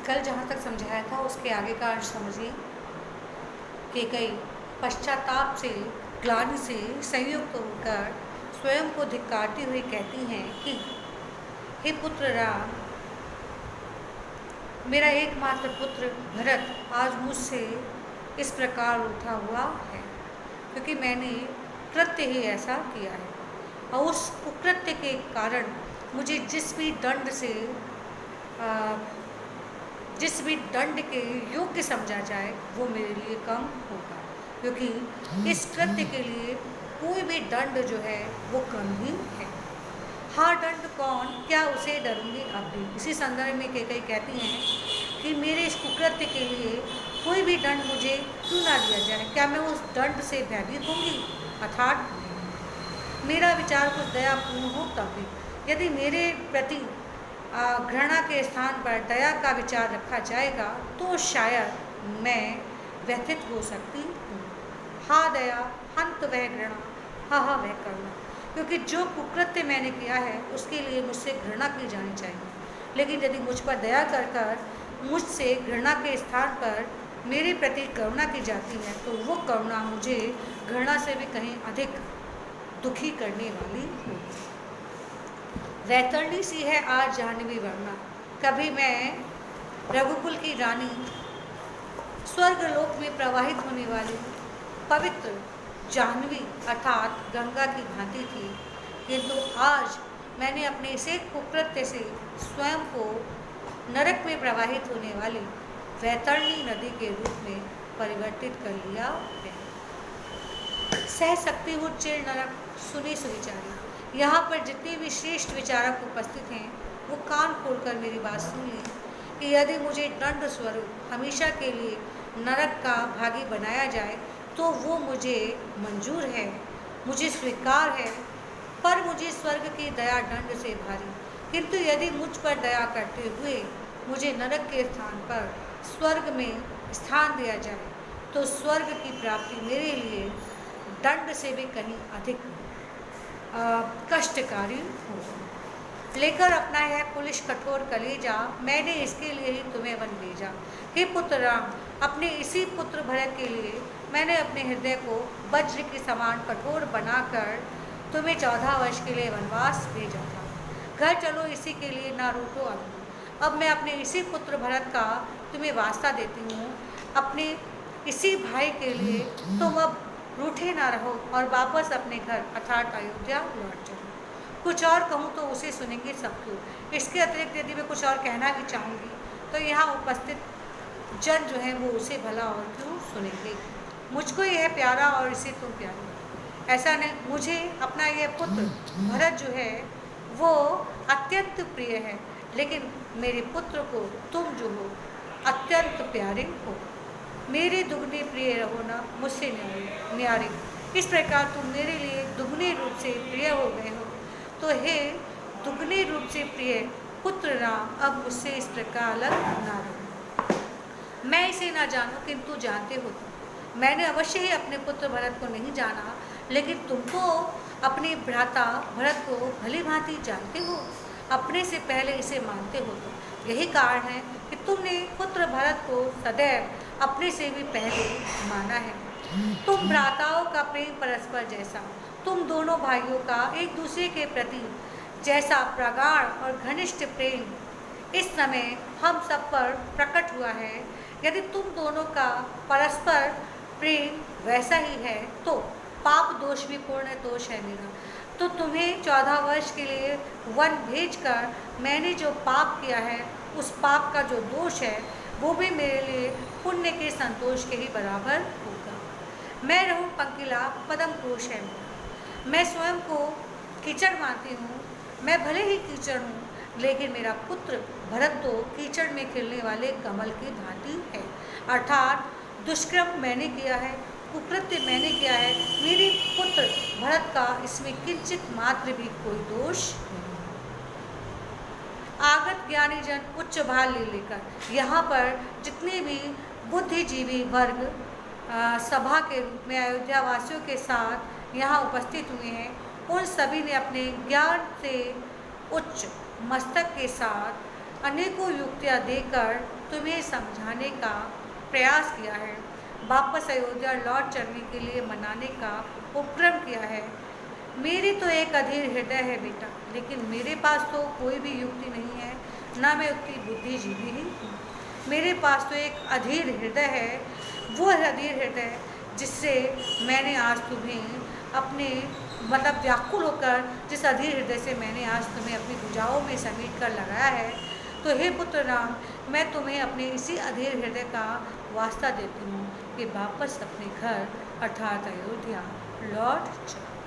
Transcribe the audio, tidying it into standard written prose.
कल जहाँ तक समझाया था उसके आगे का अंश समझिए कि कई पश्चाताप से, ग्लानि से संयुक्त होकर स्वयं को धिक्कारती हुई कहती हैं कि हे पुत्र राम, मेरा एकमात्र पुत्र भरत आज मुझसे इस प्रकार उठा हुआ है क्योंकि मैंने कृत्य ही ऐसा किया है और उस कुकृत्य के कारण मुझे जिस भी दंड के योग्य समझा जाए वो मेरे लिए कम होगा, क्योंकि इस कृत्य के लिए कोई भी दंड जो है वो कम ही है। हाँ, दंड कौन, क्या उसे डरूंगी अब भी। इसी संदर्भ में कई कहती हैं कि मेरे इस कुकृत्य के लिए कोई भी दंड मुझे क्यों ना दिया जाए, क्या मैं उस दंड से भयभीत होंगी? अर्थात मेरा विचार कुछ दयापूर्ण हो तब भी। यदि मेरे प्रति घृणा के स्थान पर दया का विचार रखा जाएगा तो शायद मैं व्यथित हो सकती हूँ। हा दया, हंत वह घृणा, हा वह करुणा। क्योंकि जो कुकृत्य मैंने किया है उसके लिए मुझसे घृणा की जानी चाहिए, लेकिन यदि मुझ पर दया कर मुझसे घृणा के स्थान पर मेरे प्रति करुणा की जाती है तो वो करुणा मुझे घृणा से भी कहीं अधिक दुखी करने वाली होगी। वैतरणी सी है आज जाह्नवी वर्णा, कभी मैं रघुकुल की रानी, स्वर्गलोक में प्रवाहित होने वाली पवित्र जाह्नवी अर्थात गंगा की भांति थी, किंतु आज मैंने अपने इसे कुकृत्य से स्वयं को नरक में प्रवाहित होने वाली वैतरणी नदी के रूप में परिवर्तित कर लिया है। सह सकती हूँ चिर नरक सुनी सुविचारी। यहाँ पर जितने भी श्रेष्ठ विचारक उपस्थित हैं वो कान खोलकर मेरी बात सुन लें कि यदि मुझे दंड स्वरूप हमेशा के लिए नरक का भागी बनाया जाए तो वो मुझे मंजूर है, मुझे स्वीकार है, पर मुझे स्वर्ग की दया दंड से भारी। किंतु यदि मुझ पर दया करते हुए मुझे नरक के स्थान पर स्वर्ग में स्थान दिया जाए तो स्वर्ग की प्राप्ति मेरे लिए दंड से भी कहीं अधिक कष्टकारी हो। लेकर अपना यह कुलिश कठोर कलेजा मैंने इसके लिए ही तुम्हें वन भेजा। हे पुत्र राम, अपने इसी पुत्र भरत के लिए मैंने अपने हृदय को वज्र के समान कठोर बनाकर तुम्हें 14 वर्ष के लिए वनवास भेजा था। घर चलो, इसी के लिए ना रूठो अब। अब मैं अपने इसी पुत्र भरत का तुम्हें वास्ता देती हूँ, अपने इसी भाई के लिए तुम अब रूठे ना रहो और वापस अपने घर अर्थात अयोध्या लौट जाओ। कुछ और कहूँ तो उसे सुनेंगे सब लोग। इसके अतिरिक्त यदि मैं कुछ और कहना भी चाहूँगी तो यहाँ उपस्थित जन जो है वो उसे भला और क्यों सुनेंगे। मुझको यह प्यारा और इसे तुम प्यारी, ऐसा नहीं। मुझे अपना यह पुत्र भरत जो है वो अत्यंत प्रिय है, लेकिन मेरे पुत्र को तुम जो हो अत्यंत प्यारे हो। मेरे दुगने प्रिय रहो ना, मुझसे न्यारे। इस प्रकार तुम मेरे लिए दुगने रूप से प्रिय हो गए हो, तो हे दुगने रूप से प्रिय पुत्र राम, अब मुझसे इस प्रकार अलग ना रहो। मैं इसे ना जानूं किंतु जानते हो तुम। मैंने अवश्य ही अपने पुत्र भरत को नहीं जाना, लेकिन तुम तो अपने भ्राता भरत को भली भांति जानते हो, अपने से पहले इसे मानते हो। तो यही कारण है कि तुमने पुत्र भरत को सदैव अपने से भी पहले माना है। तुम भ्राताओं का प्रेम परस्पर जैसा, तुम दोनों भाइयों का एक दूसरे के प्रति जैसा प्रगाढ़ और घनिष्ठ प्रेम इस समय हम सब पर प्रकट हुआ है, यदि तुम दोनों का परस्पर प्रेम वैसा ही है तो पाप दोष भी पूर्ण दोष है मेरा। तो तुम्हें 14 वर्ष के लिए वन भेजकर मैंने जो पाप किया है उस पाप का जो दोष है वो भी मेरे लिए पुण्य के संतोष के ही बराबर होगा। मैं रहूं पंकिला, पदम कोश है मेरा। मैं स्वयं को कीचड़ मानती हूँ, मैं भले ही कीचड़ हूँ, लेकिन मेरा पुत्र भरत तो कीचड़ में खिलने वाले कमल की भांति है। अर्थात दुष्कर्म मैंने किया है, कुकृत्य मैंने किया है, मेरे पुत्र भरत का इसमें किंचित मात्र भी कोई दोष नहीं। आगत ज्ञानी जन उच्च भाल ले लेकर यहाँ पर जितने भी बुद्धिजीवी वर्ग सभा के रूप में अयोध्या वासियों के साथ यहाँ उपस्थित हुए हैं, उन सभी ने अपने ज्ञान से उच्च मस्तक के साथ अनेकों युक्तियाँ देकर तुम्हें समझाने का प्रयास किया है, वापस अयोध्या लौट चलने के लिए मनाने का उपक्रम किया है। मेरी तो एक अधीर हृदय है बेटा, लेकिन मेरे पास तो कोई भी युक्ति नहीं है, ना मैं उतनी बुद्धिजीवी ही हूँ। मेरे पास तो एक अधीर हृदय है, वो अधीर हृदय जिससे मैंने आज तुम्हें अपने व्याकुल होकर, जिस अधीर हृदय से मैंने आज तुम्हें अपनी भुजाओं में समेट कर लगाया है। तो हे पुत्र राम, मैं तुम्हें अपने इसी अधीर हृदय का वास्ता देती हूँ कि वापस अपने घर अर्थात अयोध्या लौट जाओ।